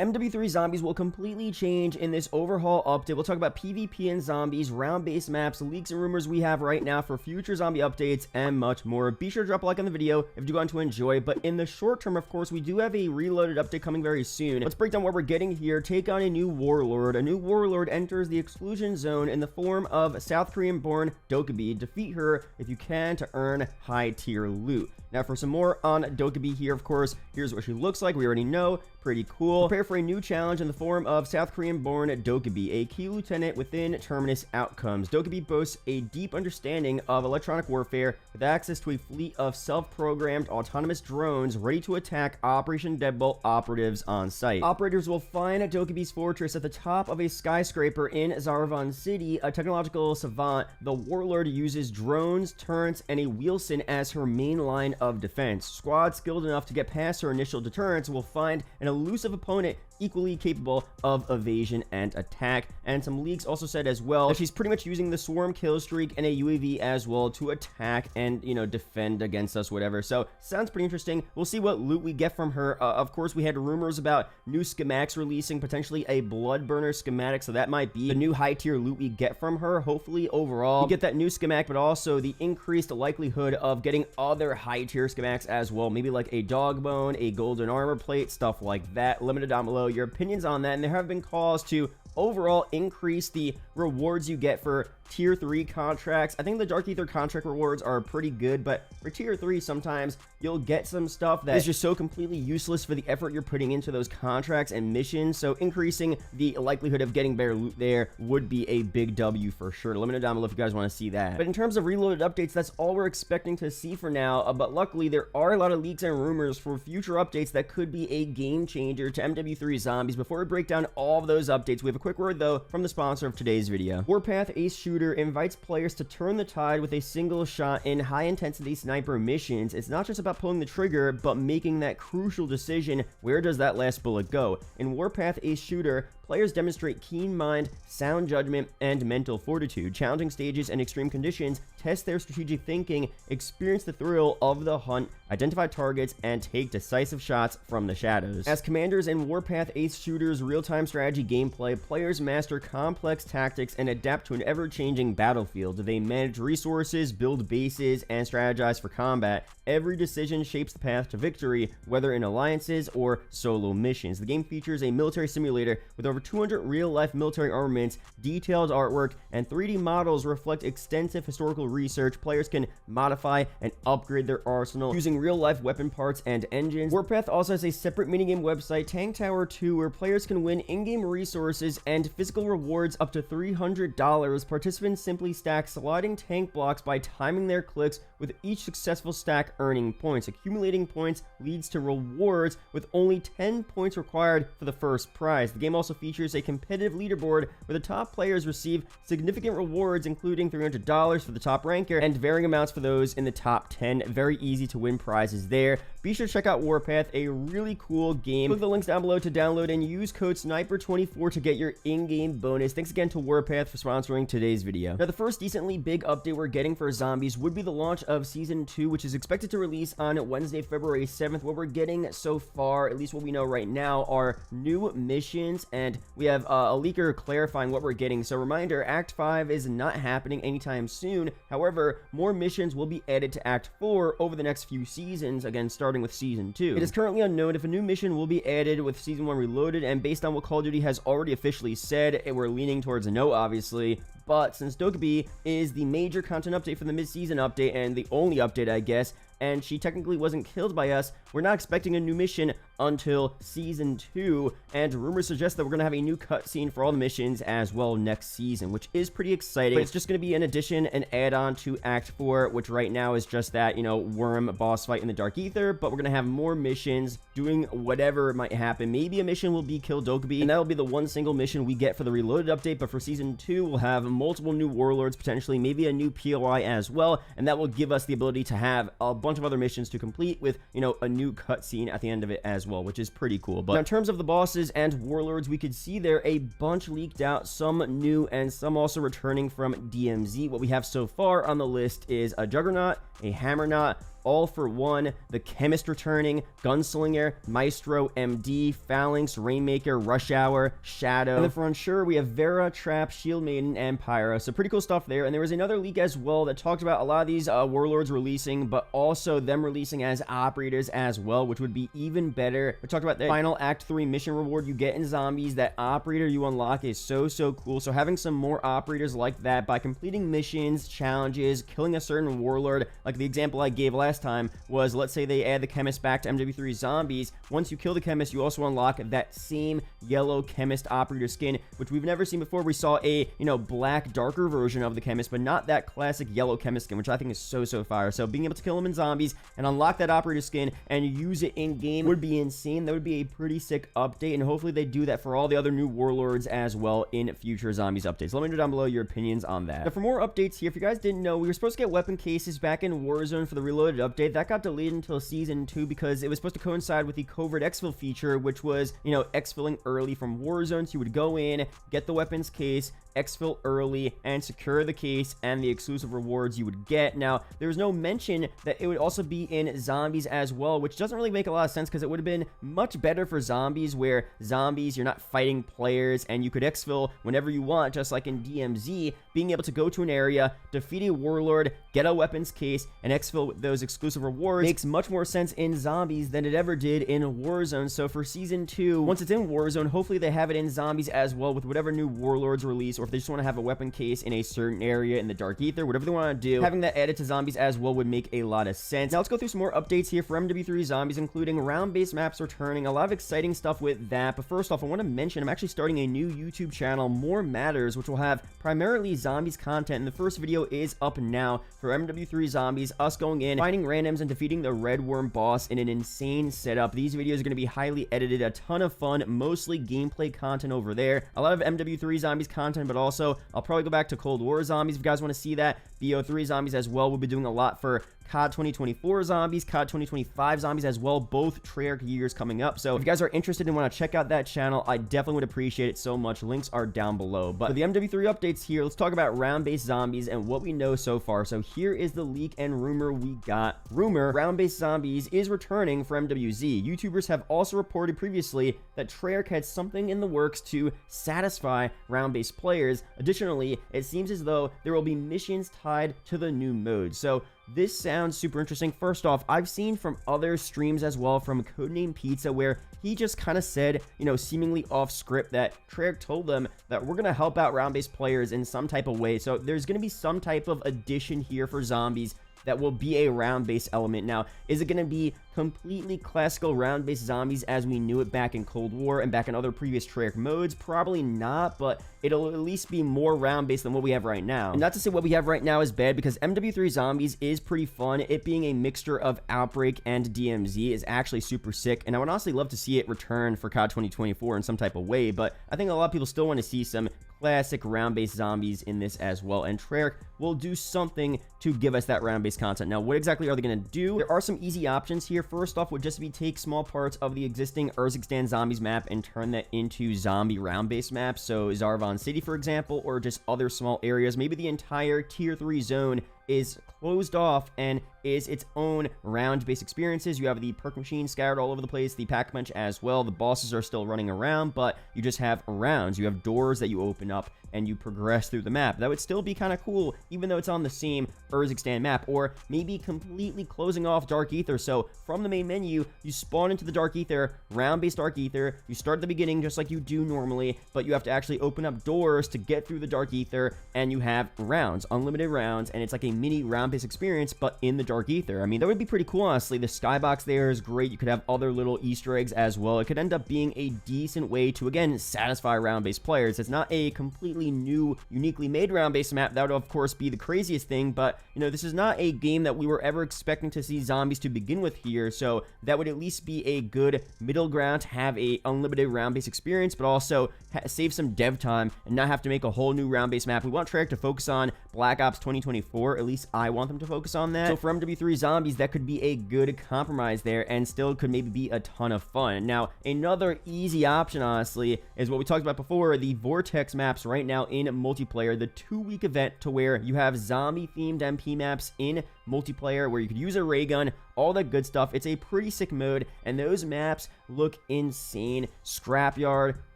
MW3 Zombies will completely change in this overhaul update. We'll talk about PvP and zombies, round-based maps, leaks and rumors we have right now for future zombie updates, and much more. Be sure to drop a like on the video if you do want to enjoy, but in the short term, of course, we do have a reloaded update coming very soon. Let's break down what we're getting here. Take on a new Warlord. A new Warlord enters the exclusion zone in the form of South Korean-born Dokkaebi. Defeat her if you can to earn high-tier loot. Now, for some more on Dokkaebi here, of course, here's what she looks like. We already know. Pretty cool. Prepare for a new challenge in the form of South Korean-born Dokkaebi, a key lieutenant within Terminus Outcomes. Dokkaebi boasts a deep understanding of electronic warfare with access to a fleet of self-programmed autonomous drones ready to attack Operation Deadbolt operatives on site. Operators will find Dokkaebi's fortress at the top of a skyscraper in Zarvan City. A technological savant, the Warlord uses drones, turrets, and a Wheelson as her main line of defense. Squads skilled enough to get past her initial deterrence will find an elusive opponent equally capable of evasion and attack. And some leaks also said as well that she's pretty much using the swarm kill streak and a UAV as well to attack and, you know, defend against us, whatever. So sounds pretty interesting. We'll see what loot we get from her. Of course, we had rumors about new schematics releasing, potentially a blood burner schematic, so that might be the new high tier loot we get from her. Hopefully overall we get that new schematic, but also the increased likelihood of getting other high tier schematics as well, maybe like a dog bone, a golden armor plate, stuff like that. Let me know down below your opinions on that. And there have been calls to overall increase the rewards you get for tier 3 contracts. I think the Dark Ether contract rewards are pretty good, but for tier 3 sometimes you'll get some stuff that is just so completely useless for the effort you're putting into those contracts and missions. So increasing the likelihood of getting better loot there would be a big W for sure. Let me know down below if you guys want to see that. But in terms of reloaded updates, that's all we're expecting to see for now. But luckily there are a lot of leaks and rumors for future updates that could be a game changer to MW3 Zombies. Before we break down all of those updates, we have a quick word though from the sponsor of today's video. Warpath Ace Shooter invites players to turn the tide with a single shot in high-intensity sniper missions. It's not just about pulling the trigger, but making that crucial decision, where does that last bullet go? In Warpath Ace Shooter, players demonstrate keen mind, sound judgment, and mental fortitude. Challenging stages and extreme conditions test their strategic thinking, experience the thrill of the hunt, identify targets, and take decisive shots from the shadows. As commanders in Warpath Ace Shooter's real-time strategy gameplay, players master complex tactics and adapt to an ever-changing battlefield. They manage resources, build bases, and strategize for combat. Every decision shapes the path to victory, whether in alliances or solo missions. The game features a military simulator with over 200 real-life military armaments, detailed artwork, and 3D models reflect extensive historical research. Players can modify and upgrade their arsenal using real-life weapon parts and engines. Warpath also has a separate minigame website, Tank Tower 2, where players can win in-game resources and physical rewards up to $300. Participants simply stack sliding tank blocks by timing their clicks, with each successful stack earning points. Accumulating points leads to rewards, with only 10 points required for the first prize. The game also features a competitive leaderboard where the top players receive significant rewards, including $300 for the top ranker and varying amounts for those in the top 10. Very easy to win prizes there. Be sure to check out Warpath, a really cool game. Click the links down below to download and use code SNIPER24 to get your in-game bonus. Thanks again to Warpath for sponsoring today's video. Now, the first decently big update we're getting for Zombies would be the launch of Season 2, which is expected to release on Wednesday, February 7th. What we're getting so far, at least what we know right now, are new missions, and we have a leaker clarifying what we're getting. So reminder, Act 5 is not happening anytime soon. However, more missions will be added to Act 4 over the next few seasons, again starting with Season 2. It is currently unknown if a new mission will be added with Season 1 Reloaded, and based on what Call of Duty has already officially said, we're leaning towards a no, obviously. But since Dokkaebi is the major content update for the mid-season update, and the only update, I guess, and she technically wasn't killed by us, we're not expecting a new mission until Season 2, and rumors suggest that we're going to have a new cutscene for all the missions as well next season, which is pretty exciting. But it's just going to be an addition, an add-on to Act 4, which right now is just that, you know, worm boss fight in the Dark Ether, but we're going to have more missions doing whatever might happen. Maybe a mission will be kill Dokkaebi, and that'll be the one single mission we get for the Reloaded update, but for Season 2, we'll have multiple new Warlords, potentially, maybe a new POI as well, and that will give us the ability to have a bunch of other missions to complete with, you know, a new cutscene at the end of it as well, which is pretty cool. But now, in terms of the bosses and Warlords, we could see there a bunch leaked out, some new and some also returning from DMZ. What we have so far on the list is a Juggernaut, a Hammerknot, all for one, the Chemist returning, Gunslinger, Maestro, MD, Phalanx, Rainmaker, Rush Hour, Shadow, and then for unsure, we have Vera, Trap, Shield Maiden, and Pyra. So pretty cool stuff there. And there was another leak as well that talked about a lot of these Warlords releasing, but also them releasing as operators as well, which would be even better. We talked about the final Act 3 mission reward you get in Zombies. That operator you unlock is so cool. So having some more operators like that by completing missions, challenges, killing a certain Warlord, like the example I gave last time was, let's say they add the Chemist back to MW3 Zombies. Once you kill the Chemist, you also unlock that same yellow Chemist operator skin, which we've never seen before. We saw a, black, darker version of the Chemist, but not that classic yellow Chemist skin, which I think is so fire. So being able to kill him in Zombies and unlock that operator skin and use it in game would be insane. That would be a pretty sick update, and hopefully they do that for all the other new Warlords as well in future Zombies updates. Let me know down below your opinions on that. Now, for more updates here, if you guys didn't know, we were supposed to get weapon cases back in Warzone for the Reloaded update. That got delayed until Season 2 because it was supposed to coincide with the covert exfil feature, which was, exfilling early from Warzone. So you would go in, get the weapons case, exfil early, and secure the case and the exclusive rewards you would get. Now, there's no mention that it would also be in Zombies as well, which doesn't really make a lot of sense because it would have been much better for Zombies, where Zombies, you're not fighting players and you could exfil whenever you want, just like in DMZ. Being able to go to an area, defeat a Warlord, get a weapons case, and exfil with those exclusive rewards makes much more sense in Zombies than it ever did in Warzone. So for Season 2, once it's in Warzone, hopefully they have it in Zombies as well with whatever new Warlords release, or if they just want to have a weapon case in a certain area in the Dark Ether, whatever they want to do, having that added to Zombies as well would make a lot of sense. Now let's go through some more updates here for MW3 Zombies, including round-based maps returning, a lot of exciting stuff with that. But first off, I want to mention I'm actually starting a new YouTube channel, More Matters, which will have primarily Zombies content, and the first video is up now for MW3 Zombies, us going in, finding randoms, and defeating the Red Worm boss in an insane setup. These videos are going to be highly edited, a ton of fun, mostly gameplay content over there, a lot of MW3 Zombies content, but also I'll probably go back to Cold War Zombies if you guys want to see that. BO3 Zombies as well. We'll be doing a lot for COD 2024 Zombies, COD 2025 Zombies as well, both Treyarch years coming up. So if you guys are interested and want to check out that channel, I definitely would appreciate it so much. Links are down below. But for the MW3 updates here, let's talk about round-based Zombies and what we know so far. So here is the leak and rumor we got. Rumor, round-based Zombies is returning for MWZ. YouTubers have also reported previously that Treyarch had something in the works to satisfy round-based players. Additionally, it seems as though there will be missions tied to the new mode. So this sounds super interesting. First off, I've seen from other streams as well, from Codename Pizza, where he just kind of said, seemingly off script, that Treyarch told them that we're going to help out round-based players in some type of way. So there's going to be some type of addition here for Zombies that will be a round-based element. Now, is it going to be completely classical round-based Zombies as we knew it back in Cold War and back in other previous Treyarch modes? Probably not, but it'll at least be more round-based than what we have right now. And not to say what we have right now is bad, because MW3 Zombies is pretty fun. It being a mixture of Outbreak and DMZ is actually super sick, and I would honestly love to see it return for COD 2024 in some type of way, but I think a lot of people still want to see some classic round-based Zombies in this as well, and Treyarch will do something to give us that round-based content. Now, what exactly are they going to do? There are some easy options here. First off would just be take small parts of the existing Urzikstan Zombies map and turn that into zombie round-based maps. So Zarvan City, for example, or just other small areas. Maybe the entire Tier 3 zone is closed off and is its own round-based experiences. You have the perk machine scattered all over the place, the pack bench as well. The bosses are still running around, but you just have rounds. You have doors that you open up and you progress through the map. That would still be kind of cool, even though it's on the same Urzikstan map. Or maybe completely closing off Dark Ether. So from the main menu, you spawn into the Dark Ether, round-based Dark Ether. You start at the beginning just like you do normally, but you have to actually open up doors to get through the Dark Ether, and you have rounds, unlimited rounds, and it's like a mini round-based experience, but in the Dark Ether. I mean, that would be pretty cool, honestly. The skybox there is great. You could have other little Easter eggs as well. It could end up being a decent way to, again, satisfy round-based players. It's not a completely new, uniquely made round-based map. That would, of course, be the craziest thing, but, this is not a game that we were ever expecting to see Zombies to begin with here, so that would at least be a good middle ground to have a unlimited round-based experience, but also save some dev time and not have to make a whole new round-based map. We want Treyarch to focus on Black Ops 2024 At least I want them to focus on that. So for MW3 Zombies, that could be a good compromise there and still could maybe be a ton of fun. Now, another easy option, honestly, is what we talked about before, the Vortex maps right now in multiplayer, the 2-week event to where you have zombie-themed MP maps in multiplayer where you could use a ray gun, all that good stuff. It's a pretty sick mode, and those maps look insane. Scrapyard,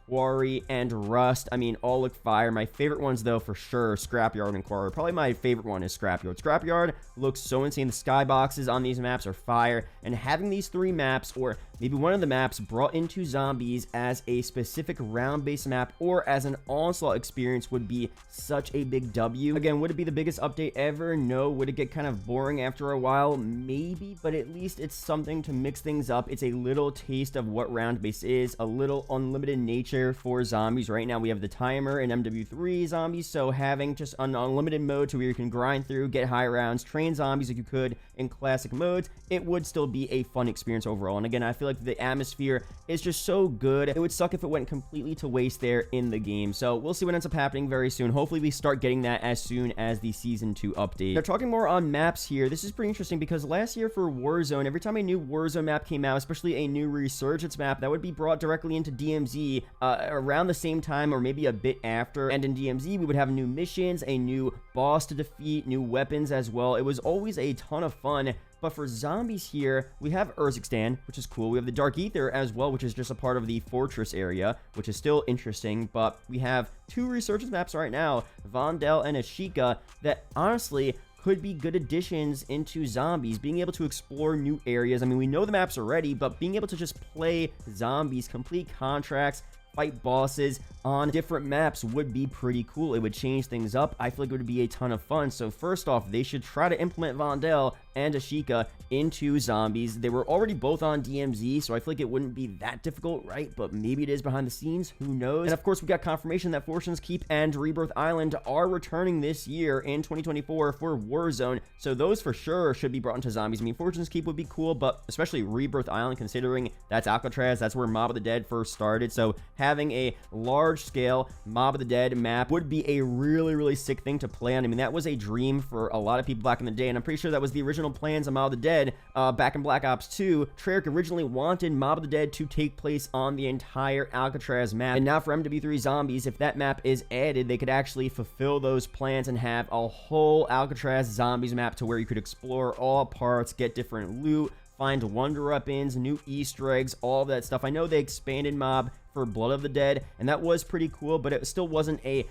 Quarry, and Rust, I mean, all look fire. My favorite ones, though, for sure, Scrapyard and Quarry. Probably my favorite one is Scrapyard. Scrapyard looks so insane. The skyboxes on these maps are fire, and having these 3 maps, or maybe one of the maps, brought into Zombies as a specific round-based map or as an onslaught experience would be such a big W. Again, would it be the biggest update ever? No. Would it get kind of boring after a while? Maybe, but at least it's something to mix things up. It's a little taste of what round-based is, a little unlimited nature for Zombies. Right now we have the timer in MW3 Zombies, so having just an unlimited mode to where you can grind through, get high rounds, train zombies like you could in classic modes, it would still be a fun experience overall. And again, I feel like the atmosphere is just so good. It would suck if it went completely to waste there in the game. So we'll see what ends up happening very soon. Hopefully we start getting that as soon as the Season 2 update. Now, talking more on maps here, this is pretty interesting because last year for Warzone, every time a new Warzone map came out, especially a new Resurgence map, that would be brought directly into DMZ around the same time or maybe a bit after. And in DMZ, we would have new missions, a new boss to defeat, new weapons as well. It was always a ton of fun. But for Zombies here, we have Urzikstan, which is cool. We have the Dark Ether as well, which is just a part of the Fortress area, which is still interesting. But we have 2 Resurgence maps right now, Vondel and Ashika, that honestly could be good additions into Zombies, being able to explore new areas. I mean, we know the maps already, but being able to just play Zombies, complete contracts, fight bosses on different maps would be pretty cool. It would change things up. I feel like it would be a ton of fun. So first off, they should try to implement Vondel and Ashika into Zombies. They were already both on DMZ, so I feel like it wouldn't be that difficult, right? But maybe it is behind the scenes. Who knows? And of course, we got confirmation that Fortune's Keep and Rebirth Island are returning this year in 2024 for Warzone. So those for sure should be brought into Zombies. I mean, Fortune's Keep would be cool, but especially Rebirth Island, considering that's Alcatraz, that's where Mob of the Dead first started. So having a large-scale Mob of the Dead map would be a really, really sick thing to play on. I mean, that was a dream for a lot of people back in the day, and I'm pretty sure that was the original plans of Mob of the Dead back in Black Ops 2. Treyarch originally wanted Mob of the Dead to take place on the entire Alcatraz map, and now for MW3 Zombies, if that map is added, they could actually fulfill those plans and have a whole Alcatraz Zombies map to where you could explore all parts, get different loot, find wonder weapons, new Easter eggs, all that stuff. I know they expanded Mob for Blood of the Dead, and that was pretty cool, but it still wasn't a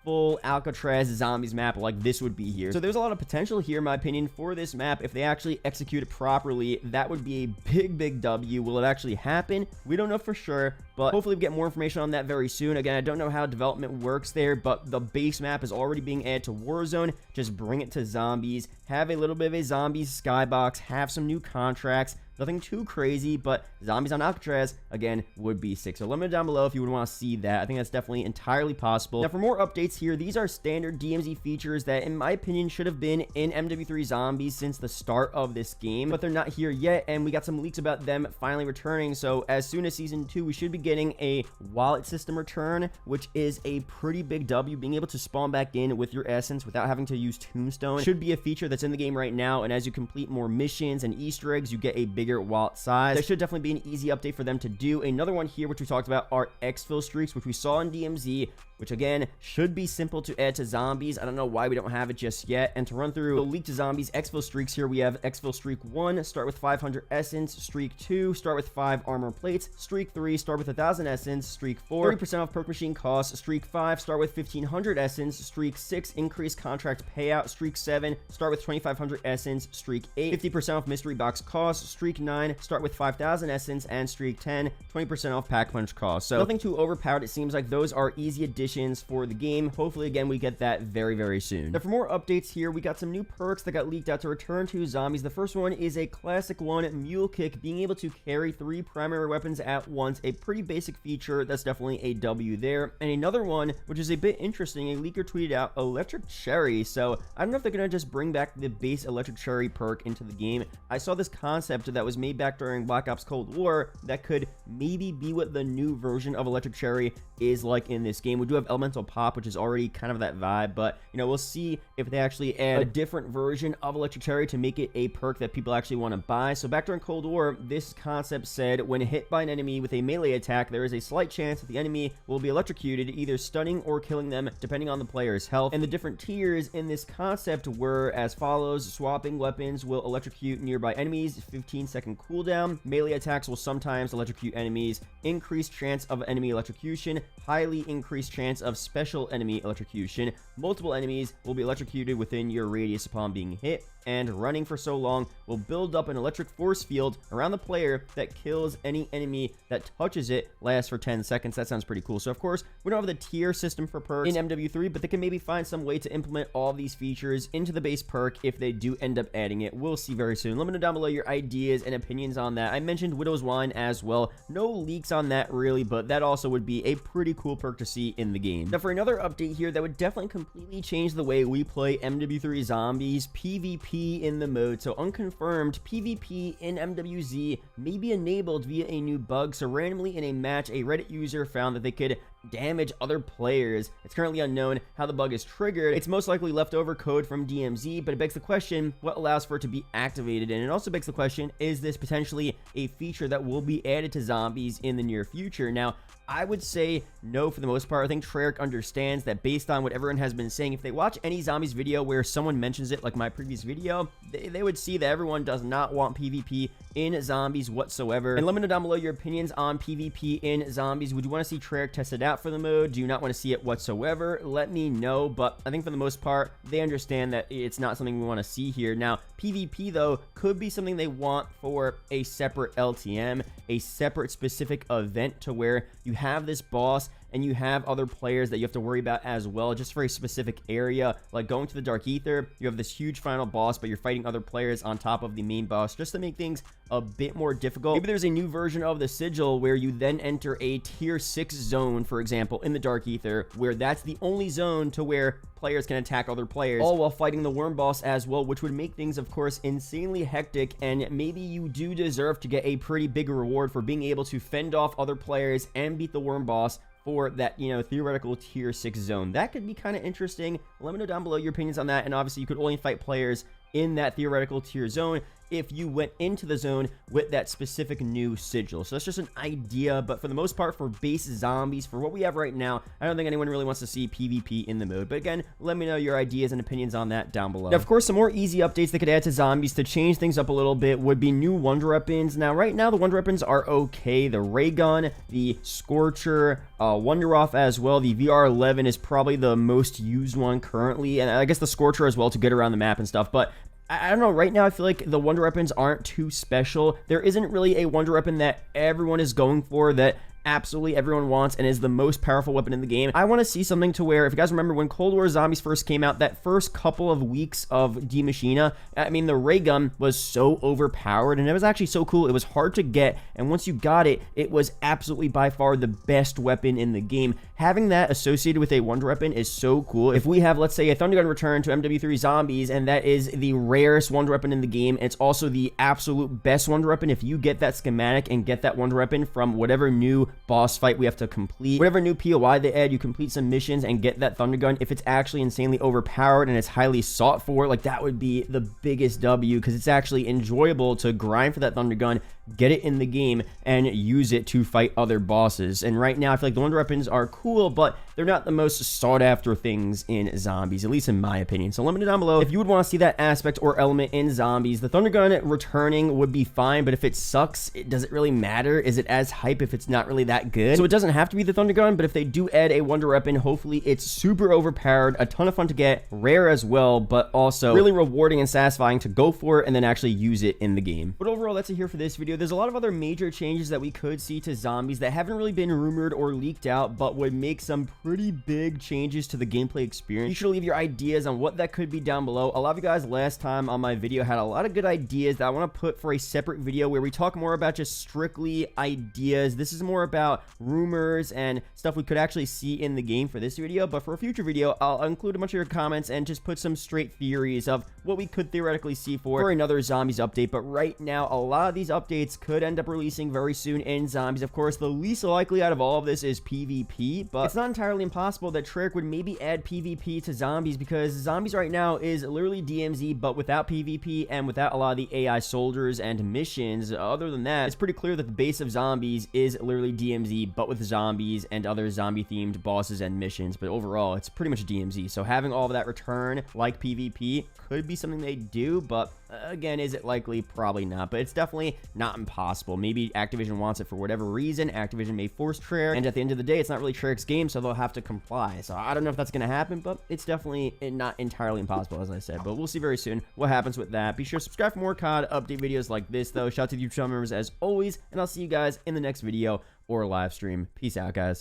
full Alcatraz Zombies map like this would be here. So there's a lot of potential here, in my opinion, for this map. If they actually execute it properly, that would be a big, big W. Will it actually happen? We don't know for sure, but hopefully we get more information on that very soon. Again, I don't know how development works there, but the base map is already being added to Warzone. Just bring it to Zombies, have a little bit of a Zombies skybox, have some new contracts. Nothing too crazy, but Zombies on Alcatraz, again, would be sick. So let me know down below if you would want to see that. I think that's definitely entirely possible. Now, for more updates here, these are standard DMZ features that, in my opinion, should have been in MW3 Zombies since the start of this game, but they're not here yet, and we got some leaks about them finally returning. So as soon as Season 2, we should be getting a wallet system return, which is a pretty big W. Being able to spawn back in with your essence without having to use Tombstone should be a feature that's in the game right now, and as you complete more missions and Easter eggs, you get a bigger wallet size. That should definitely be an easy update for them to do. Another one here, which we talked about, are Exfil streaks, which we saw in DMZ, which again should be simple to add to Zombies. I don't know why we don't have it just yet. And to run through the leaked Zombies Exfil streaks here, we have Exfil streak 1, start with 500 essence, streak 2, start with 5 armor plates, streak 3, start with 1000 essence, streak 4, 30% off perk machine costs, streak 5, start with 1500 essence, streak 6, increase contract payout, streak 7, start with 2500 essence, streak 8, 50% off mystery box costs, streak 9, start with 5000 essence, and streak 10, 20% off pack punch costs. So nothing too overpowered. It seems like those are easy additions for the game. Hopefully, again, we get that very, very soon. Now, for more updates here, we got some new perks that got leaked out to return to Zombies. The first one is a classic one, Mule Kick, being able to carry 3 primary weapons at once. A pretty basic feature. That's definitely a W there. And another one, which is a bit interesting, a leaker tweeted out Electric Cherry. So I don't know if they're going to just bring back the base Electric Cherry perk into the game. I saw this concept that was made back during Black Ops Cold War that could maybe be what the new version of Electric Cherry is like in this game. We do have Elemental Pop, which is already kind of that vibe, but, you know, we'll see if they actually add a different version of Electric Cherry to make it a perk that people actually want to buy. So back during Cold War, this concept said, when hit by an enemy with a melee attack, there is a slight chance that the enemy will be electrocuted, either stunning or killing them, depending on the player's health. And the different tiers in this concept were as follows: swapping weapons will electrocute nearby enemies, 15-second cooldown, melee attacks will sometimes electrocute enemies, increased chance of enemy electrocution, highly increased chance of special enemy electrocution, multiple enemies will be electrocuted within your radius upon being hit, and running for so long will build up an electric force field around the player that kills any enemy that touches it, lasts for 10 seconds. That sounds pretty cool. So of course, we don't have the tier system for perks in MW3, but they can maybe find some way to implement all these features into the base perk if they do end up adding it. We'll see very soon. Let me know down below your ideas and opinions on that. I mentioned Widow's Wine as well. No leaks on that really, but that also would be a pretty cool perk to see in the game. Now for another update here that would definitely completely change the way we play MW3 Zombies, PvP in the mode. So unconfirmed PvP in MWZ may be enabled via a new bug. So randomly in a match, a Reddit user found that they could damage other players. It's currently unknown how the bug is triggered. It's most likely leftover code from DMZ, but it begs the question, what allows for it to be activated? And it also begs the question, is this potentially a feature that will be added to Zombies in the near future? Now, I would say no for the most part. I think Treyarch understands that based on what everyone has been saying. If they watch any Zombies video where someone mentions it, like my previous video, they would see that everyone does not want PvP in Zombies whatsoever. And let me know down below your opinions on PvP in Zombies. Would you want to see Treyarch test it out for the mode? Do you not want to see it whatsoever? Let me know, but I think for the most part, they understand that it's not something we want to see here. Now, PvP, though, could be something they want for a separate LTM, a separate specific event to where you have this boss and you have other players that you have to worry about as well, just for a specific area. Like going to the Dark Ether, you have this huge final boss, but you're fighting other players on top of the main boss, just to make things a bit more difficult. Maybe there's a new version of the sigil where you then enter a tier 6 zone, for example, in the Dark Ether, where that's the only zone to where players can attack other players, all while fighting the worm boss as well, which would make things, of course, insanely hectic. And maybe you do deserve to get a pretty big reward for being able to fend off other players and beat the worm boss for that, you know, theoretical tier 6 zone. That could be kind of interesting. Let me know down below your opinions on that. And obviously, you could only fight players in that theoretical tier zone if you went into the zone with that specific new sigil. So that's just an idea, but for the most part, for base Zombies, for what we have right now, I don't think anyone really wants to see PvP in the mode. But again, let me know your ideas and opinions on that down below. Now, of course, some more easy updates they could add to Zombies to change things up a little bit would be new wonder weapons. Now, right now, the wonder weapons are okay. The ray gun, the Scorcher, Wonder Off as well. The VR11 is probably the most used one currently, and I guess the Scorcher as well to get around the map and stuff. But I don't know, right now I feel like the wonder weapons aren't too special. There isn't really a wonder weapon that everyone is going for, that absolutely everyone wants and is the most powerful weapon in the game. I want to see something to where, if you guys remember when Cold War Zombies first came out, that first couple of weeks of Die Machina, I mean, the ray gun was so overpowered and it was actually so cool. It was hard to get, and once you got it, it was absolutely by far the best weapon in the game. Having that associated with a wonder weapon is so cool. If we have, let's say, a Thunder Gun return to MW3 Zombies, and that is the rarest wonder weapon in the game, it's also the absolute best wonder weapon. If you get that schematic and get that wonder weapon from whatever new boss fight we have to complete, whatever new POI they add, you complete some missions and get that Thunder Gun. If it's actually insanely overpowered and it's highly sought for, like, that would be the biggest W, because it's actually enjoyable to grind for that Thunder Gun, get it in the game, and use it to fight other bosses. And right now, I feel like the wonder weapons are cool, but they're not the most sought after things in Zombies, at least in my opinion. So let me know down below if you would want to see that aspect or element in Zombies. The Thunder Gun returning would be fine, but if it sucks, does it really matter? Is it as hype if it's not really that good? So it doesn't have to be the Thunder Gun, but if they do add a wonder weapon, hopefully it's super overpowered, a ton of fun to get, rare as well, but also really rewarding and satisfying to go for it and then actually use it in the game. But overall, that's it here for this video. There's a lot of other major changes that we could see to Zombies that haven't really been rumored or leaked out, but would make some pretty big changes to the gameplay experience. You should leave your ideas on what that could be down below. A lot of you guys last time on my video had a lot of good ideas that I want to put for a separate video where we talk more about just strictly ideas. This is more about rumors and stuff we could actually see in the game for this video, but for a future video, I'll include a bunch of your comments and just put some straight theories of what we could theoretically see for another Zombies update. But right now, a lot of these updates could end up releasing very soon in Zombies. Of course, the least likely out of all of this is PvP, but it's not entirely impossible that Treyarch would maybe add PvP to Zombies, because Zombies right now is literally DMZ, but without PvP and without a lot of the AI soldiers and missions. Other than that, it's pretty clear that the base of Zombies is literally DMZ, but with zombies and other zombie-themed bosses and missions. But overall, it's pretty much DMZ. So having all of that return, like PvP, could be something they do, but again, is it likely? Probably not, but it's definitely not impossible. Maybe Activision wants it for whatever reason. Activision may force Treyarch, and at the end of the day, it's not really Treyarch's game, so they'll have to comply. So I don't know if that's going to happen, but it's definitely not entirely impossible, as I said. But we'll see very soon what happens with that. Be sure to subscribe for more COD update videos like this, though. Shout out to the YouTube channel members as always, and I'll see you guys in the next video or live stream. Peace out, guys.